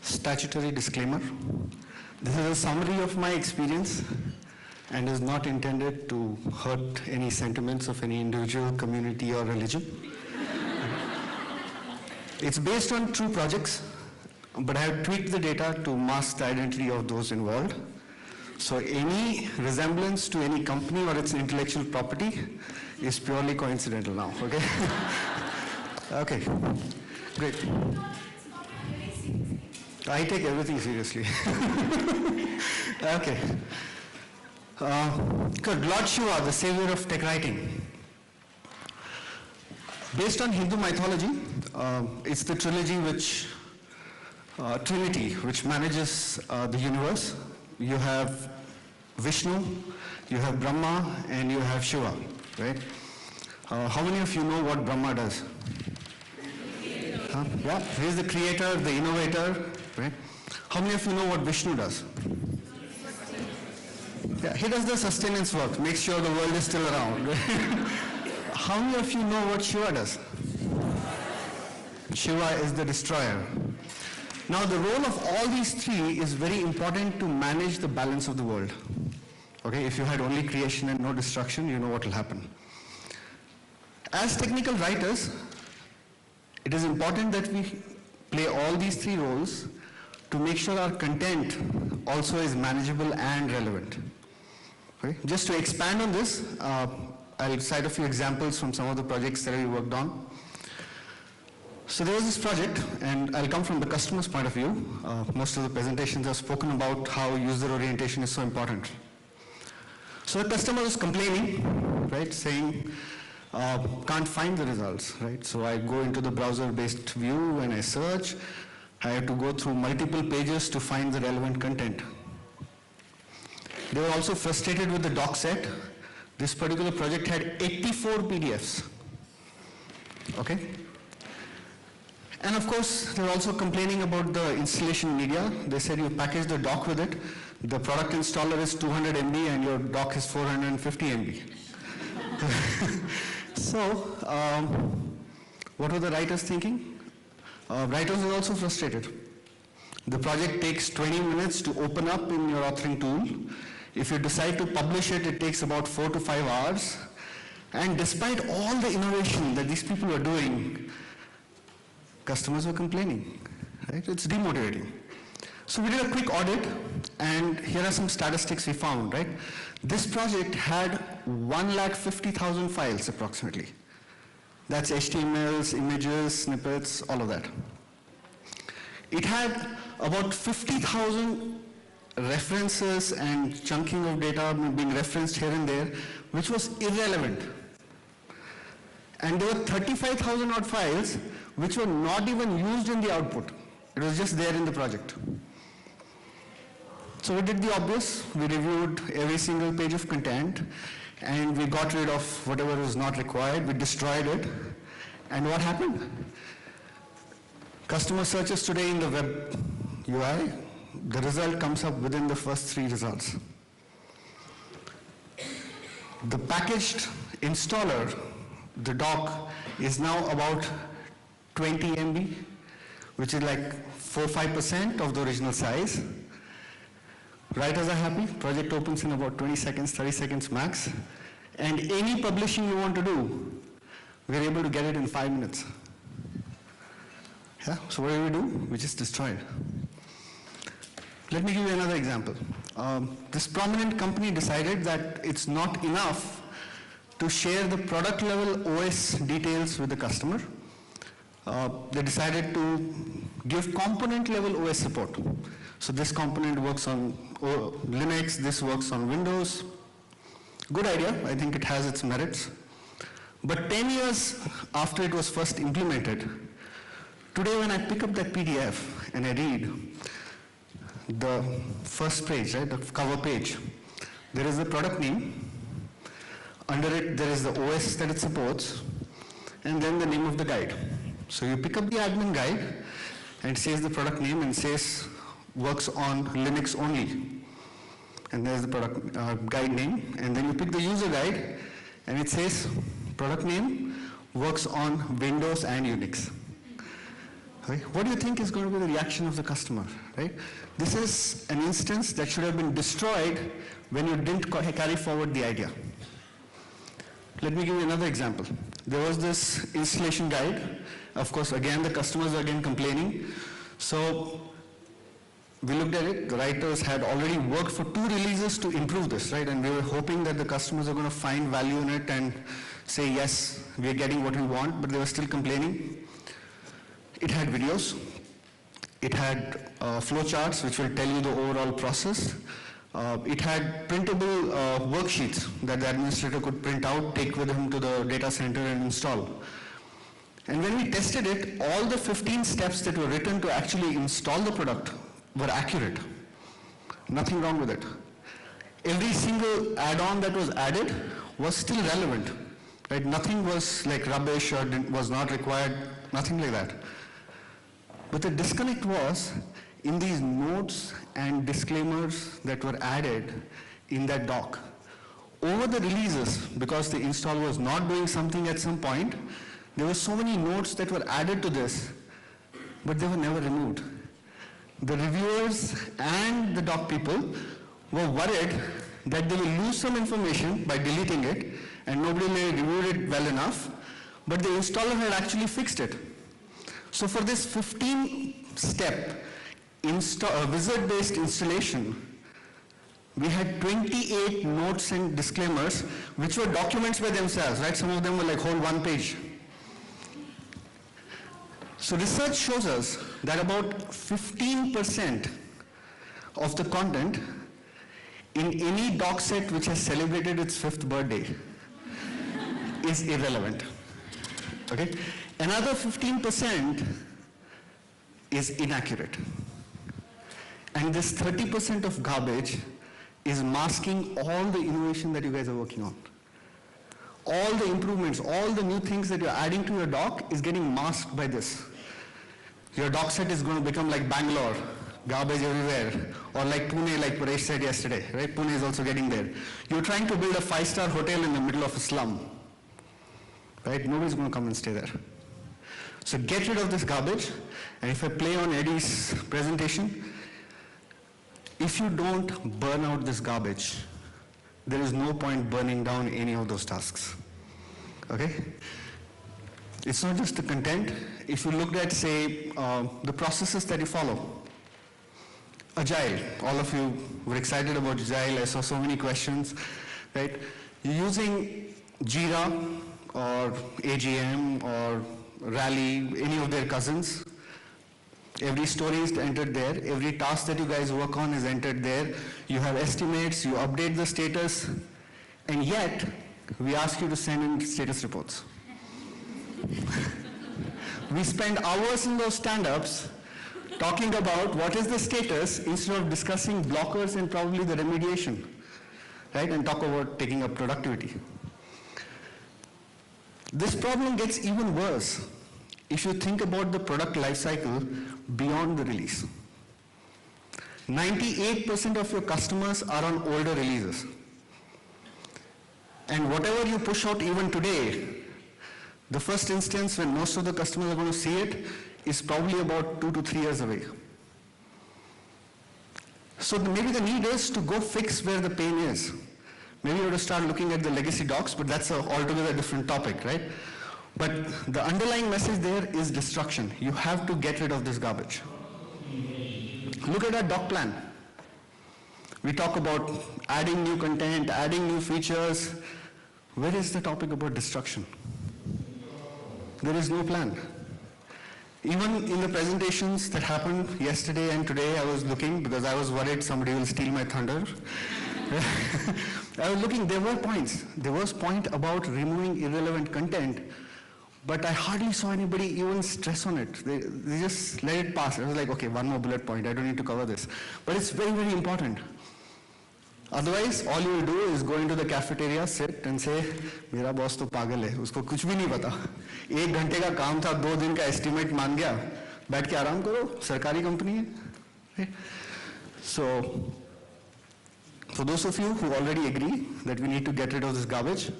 Statutory disclaimer. This is a summary of my experience and is not intended to hurt any sentiments of any individual, community, or religion. It's based on true projects, but I have tweaked the data to mask the identity of those involved. So any resemblance to any company or its intellectual property is purely coincidental now, okay? Okay, great. I take everything seriously. Okay. Good. Lord Shiva, the savior of tech writing. Based on Hindu mythology, it's the Trinity which manages the universe. You have Vishnu, you have Brahma, and you have Shiva, right? How many of you know what Brahma does? Yeah, he's the creator, the innovator, right? How many of you know what Vishnu does? Yeah, he does the sustenance work, makes sure the world is still around. How many of you know what Shiva does? Shiva is the destroyer. Now the role of all these three is very important to manage the balance of the world. Okay, if you had only creation and no destruction, you know what will happen. As technical writers, it is important that we play all these three roles to make sure our content also is manageable and relevant. Okay? Just to expand on this, I'll cite a few examples from some of the projects that we worked on. So there was this project, and I'll come from the customer's point of view. Most of the presentations have spoken about how user orientation is so important. So the customer was complaining, right, saying, can't find the results, right? So I go into the browser-based view and I search. I have to go through multiple pages to find the relevant content. They were also frustrated with the doc set. This particular project had 84 PDFs, okay? And of course, they're also complaining about the installation media. They said you package the dock with it. The product installer is 200 MB and your dock is 450 MB. So, what were the writers thinking? Writers are also frustrated. The project takes 20 minutes to open up in your authoring tool. If you decide to publish it, it takes about 4 to 5 hours. And despite all the innovation that these people were doing, customers were complaining, right? It's demotivating. So we did a quick audit, and here are some statistics we found, right? This project had 150,000 files approximately. That's HTMLs, images, snippets, all of that. It had about 50,000 references and chunking of data being referenced here and there, which was irrelevant. And there were 35,000 odd files which were not even used in the output. It was just there in the project. So we did the obvious. We reviewed every single page of content, and we got rid of whatever was not required. We destroyed it. And what happened? Customer searches today in the web UI. The result comes up within the first 3 results. The packaged installer, the dock, is now about 20 MB, which is like 4-5% of the original size. Writers are happy. Project opens in about 20 seconds, 30 seconds max. And any publishing you want to do, we're able to get it in 5 minutes. Yeah, so what do? We just destroy it. Let me give you another example. This prominent company decided that it's not enough to share the product level OS details with the customer. They decided to give component level OS support. So this component works on Linux, this works on Windows. Good idea, I think it has its merits. But 10 years after it was first implemented, today when I pick up that PDF and I read the first page, right, the cover page, there is the product name. Under it, there is the OS that it supports, and then the name of the guide. So you pick up the admin guide, and it says the product name and says works on Linux only. And there's the product guide name, and then you pick the user guide, and it says product name works on Windows and Unix. Right? What do you think is going to be the reaction of the customer? Right? This is an instance that should have been destroyed when you didn't carry forward the idea. Let me give you another example. There was this installation guide. Of course, again, the customers are again complaining. So we looked at it. The writers had already worked for 2 releases to improve this, right? And we were hoping that the customers are going to find value in it and say, yes, we are getting what we want, but they were still complaining. It had videos. It had flowcharts, which will tell you the overall process. It had printable worksheets that the administrator could print out, take with him to the data center and install. And when we tested it, all the 15 steps that were written to actually install the product were accurate. Nothing wrong with it. Every single add-on that was added was still relevant. Right? Nothing was like rubbish or was not required, nothing like that. But the disconnect was in these notes and disclaimers that were added in that doc. Over the releases, because the install was not doing something at some point, there were so many notes that were added to this, but they were never removed. The reviewers and the doc people were worried that they will lose some information by deleting it, and nobody reviewed it well enough, but the installer had actually fixed it. So for this 15-step wizard-based installation, we had 28 notes and disclaimers, which were documents by themselves, right? Some of them were like whole 1 page. So research shows us that about 15% of the content in any doc set which has celebrated its 5th birthday is irrelevant. Okay? Another 15% is inaccurate. And this 30% of garbage is masking all the innovation that you guys are working on. All the improvements, all the new things that you're adding to your doc is getting masked by this. Your doc set is going to become like Bangalore, garbage everywhere, or like Pune, like Paresh said yesterday, right? Pune is also getting there. You're trying to build a 5-star hotel in the middle of a slum, right? Nobody's going to come and stay there. So get rid of this garbage, and if I play on Eddie's presentation, if you don't burn out this garbage, there is no point burning down any of those tasks, okay? It's not just the content. If you looked at, say, the processes that you follow, Agile, all of you were excited about Agile. I saw so many questions, right? You're using Jira or AGM or Rally, any of their cousins. Every story is entered there. Every task that you guys work on is entered there. You have estimates, you update the status, and yet we ask you to send in status reports. We spend hours in those stand-ups talking about what is the status instead of discussing blockers and probably the remediation, right? And talk about taking up productivity. This problem gets even worse if you think about the product lifecycle beyond the release. 98% of your customers are on older releases. And whatever you push out even today, the first instance when most of the customers are going to see it is probably about 2 to 3 years away. So maybe the need is to go fix where the pain is. Maybe you have to start looking at the legacy docs, but that's an altogether different topic, right? But the underlying message there is destruction. You have to get rid of this garbage. Look at our doc plan. We talk about adding new content, adding new features. Where is the topic about destruction? There is no plan. Even in the presentations that happened yesterday and today, I was looking because I was worried somebody will steal my thunder. I was looking, there were points. There was point about removing irrelevant content, but I hardly saw anybody even stress on it. They just let it pass. I was like, okay, one more bullet point. I don't need to cover this. But it's very, very important. Otherwise, all you will do is go into the cafeteria, sit and say, मेरा boss तो पागल है, उसको कुछ भी नहीं पता. 1 घंटे का काम था, 2 दिन का estimate मान गया, बैठ के आराम करो, सरकारी कंपनी है. So, for those of you who already agree that we need to get rid of this garbage,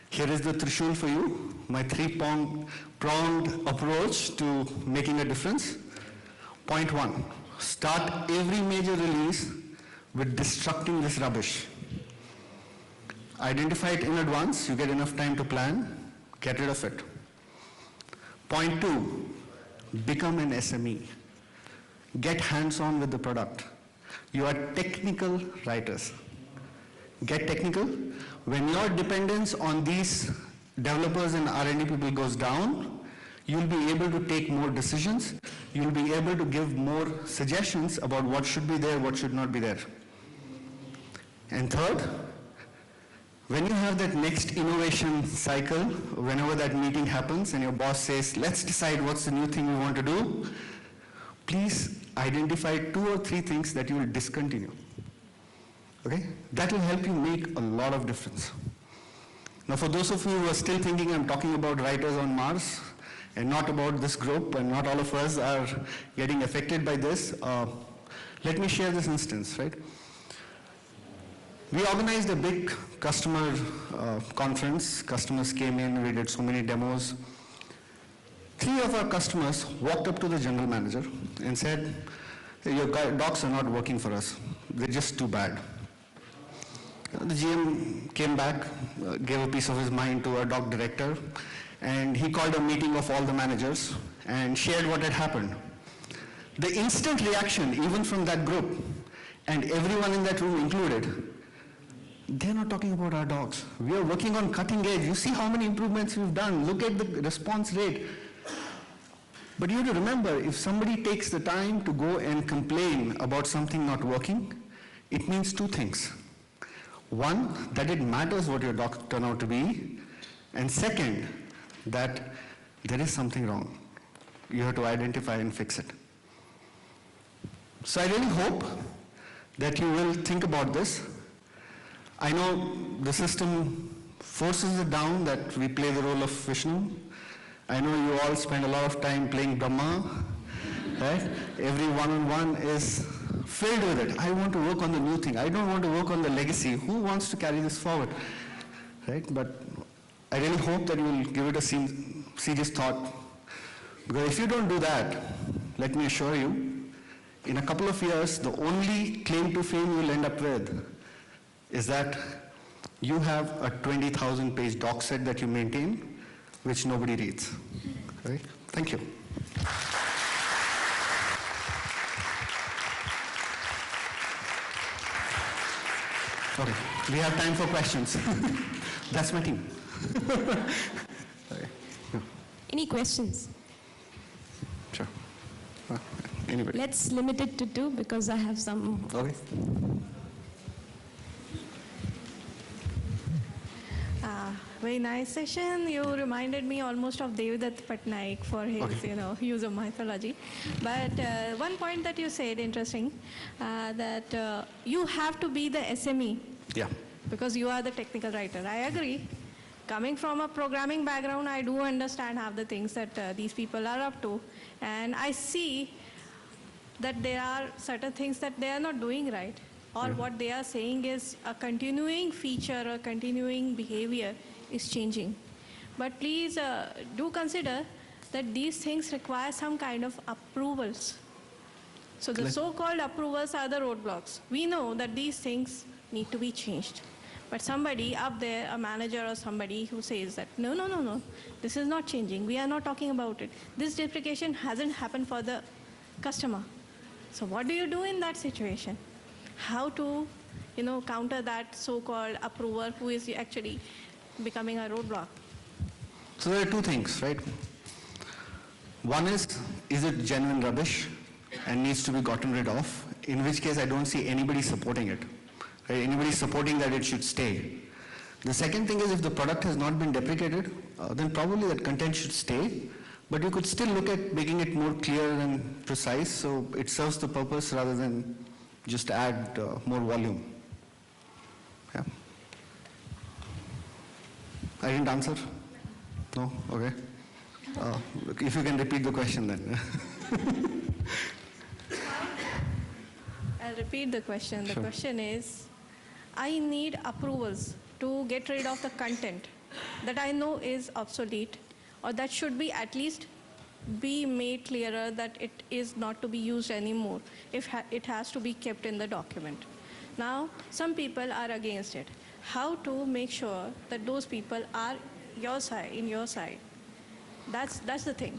Here is the Trishul for you, my three-pronged approach to making a difference. Point 1, start every major release with destructing this rubbish. Identify it in advance, you get enough time to plan, get rid of it. Point 2, become an SME. Get hands-on with the product. You are technical writers. Get technical. When your dependence on these developers and R&D people goes down, you'll be able to take more decisions. You'll be able to give more suggestions about what should be there, what should not be there. And third, when you have that next innovation cycle, whenever that meeting happens and your boss says, let's decide what's the new thing we want to do, please identify 2 or 3 things that you will discontinue. Okay? That will help you make a lot of difference. Now, for those of you who are still thinking I'm talking about writers on Mars and not about this group, and not all of us are getting affected by this, let me share this instance, right? We organized a big customer conference. Customers came in, we did so many demos. 3 of our customers walked up to the general manager and said, your docs are not working for us. They're just too bad. The GM came back, gave a piece of his mind to our doc director, and he called a meeting of all the managers and shared what had happened. The instant reaction, even from that group, and everyone in that room included, they're not talking about our docs. We are working on cutting edge. You see how many improvements we've done. Look at the response rate. But you have to remember, if somebody takes the time to go and complain about something not working, it means 2 things. 1, that it matters what your docs turn out to be. And second, that there is something wrong. You have to identify and fix it. So I really hope that you will think about this. I know the system forces it down that we play the role of Vishnu. I know you all spend a lot of time playing Brahma, right? Every one-on-one is filled with it. I want to work on the new thing. I don't want to work on the legacy. Who wants to carry this forward, right? But I really hope that you will give it a serious thought. Because if you don't do that, let me assure you, in a couple of years, the only claim to fame you'll end up with is that you have a 20,000-page doc set that you maintain, which nobody reads. Right? Thank you. Okay, we have time for questions. That's my team. Okay. Yeah. Any questions? Sure. Anybody? Let's limit it to 2 because I have some. Okay. Very nice session. You reminded me almost of Devdutt Patnaik for his, use of mythology. But one point that you said, interesting, that you have to be the SME. Yeah. Because you are the technical writer. I agree. Coming from a programming background, I do understand half the things that these people are up to. And I see that there are certain things that they are not doing right. Or what they are saying is a continuing feature, a continuing behavior is changing. But please do consider that these things require some kind of approvals. So the so-called approvals are the roadblocks. We know that these things need to be changed. But somebody up there, a manager or somebody who says that, no, this is not changing. We are not talking about it. This deprecation hasn't happened for the customer. So what do you do in that situation? How to, counter that so-called approver who is actually becoming a roadblock? So there are 2 things, right? One is it genuine rubbish and needs to be gotten rid of? In which case, I don't see anybody supporting it. Right? Anybody supporting that it should stay. The second thing is if the product has not been deprecated, then probably that content should stay. But you could still look at making it more clear and precise so it serves the purpose rather than just add more volume. Yeah. I didn't answer? No? Okay. If you can repeat the question then. I'll repeat the question. The Sure. question is, I need approvals to get rid of the content. that I know is obsolete, or that should be at least be made clearer that it is not to be used anymore if it has to be kept in the document. Now, some people are against it. How to make sure that those people are in your side? That's the thing.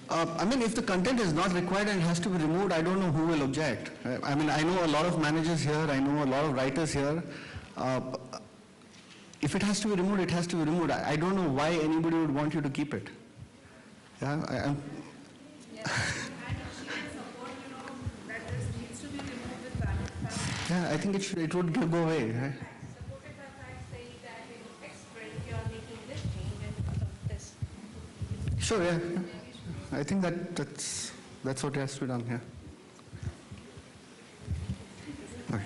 I mean, if the content is not required and has to be removed, I don't know who will object. I mean, I know a lot of managers here, I know a lot of writers here. If it has to be removed, it has to be removed. I don't know why anybody would want you to keep it. Yeah, And she can support, that this needs to be removed with valid facts. yeah, I think it would go away. Right? Supported by facts saying that you are making this change and because of this. Sure, yeah. I think that's what has to be done here. Okay.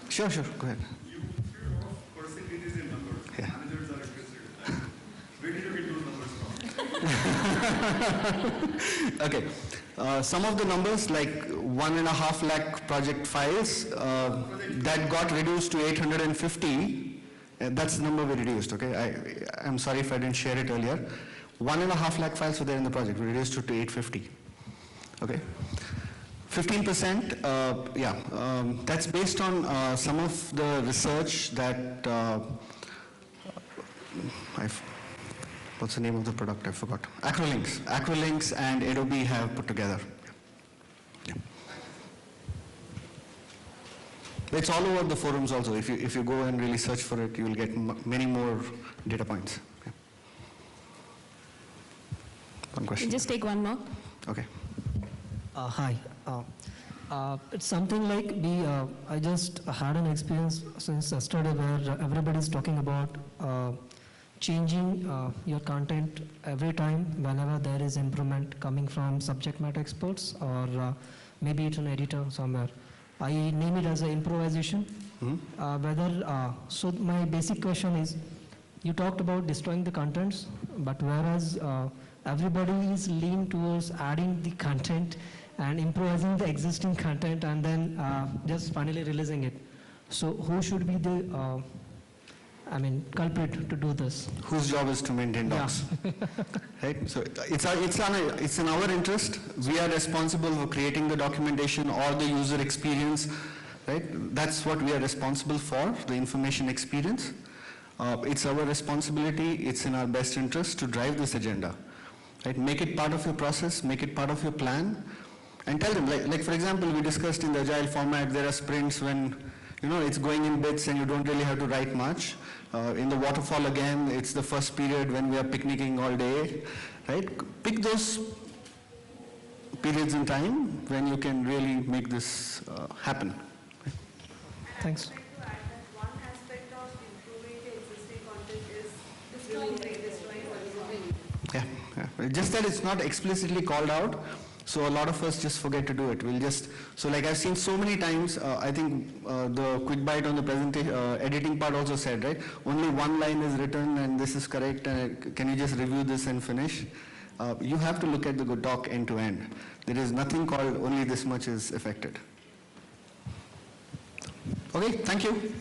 Sure, go ahead. You fear of percentages in numbers. Yeah. Managers are interested. Where did you get those numbers from? Okay. Some of the numbers, like 1.5 lakh project files, that got reduced to 850. That's the number we reduced, okay? I'm sorry if I didn't share it earlier. 1.5 lakh files were there in the project. We reduced it to 850, okay? 15%, that's based on some of the research that, what's the name of the product? I forgot. Acrolinx and Adobe have put together. Yeah. It's all over the forums also. If you go and really search for it, you will get many more data points. Yeah. One question. Just take one more. Okay. Hi. It's something like I just had an experience since yesterday where everybody's talking about changing your content every time whenever there is improvement coming from subject matter experts or maybe it's an editor somewhere. I name it as an improvisation. So my basic question is, you talked about destroying the contents, but whereas everybody is lean towards adding the content and improvising the existing content and then just finally releasing it. So who should be the culprit to do this? Whose job is to maintain docs? Yeah. Right? So it's in our interest. We are responsible for creating the documentation or the user experience. Right? That's what we are responsible for, the information experience. It's our responsibility. It's in our best interest to drive this agenda. Right? Make it part of your process. Make it part of your plan. And tell them, like for example, we discussed in the agile format, there are sprints when it's going in bits and you don't really have to write much. In the waterfall again, it's the first period when we are picnicking all day, right? Pick those periods in time when you can really make this happen. Thanks. I'd like to add that one aspect of improving the existing content is destroying original. Yeah. Just that it's not explicitly called out. So a lot of us just forget to do it. So like I've seen so many times, I think the quick bite on the presentation, editing part also said, right? Only one line is written and this is correct, and can you just review this and finish? You have to look at the good doc end to end. There is nothing called only this much is affected. Okay, thank you.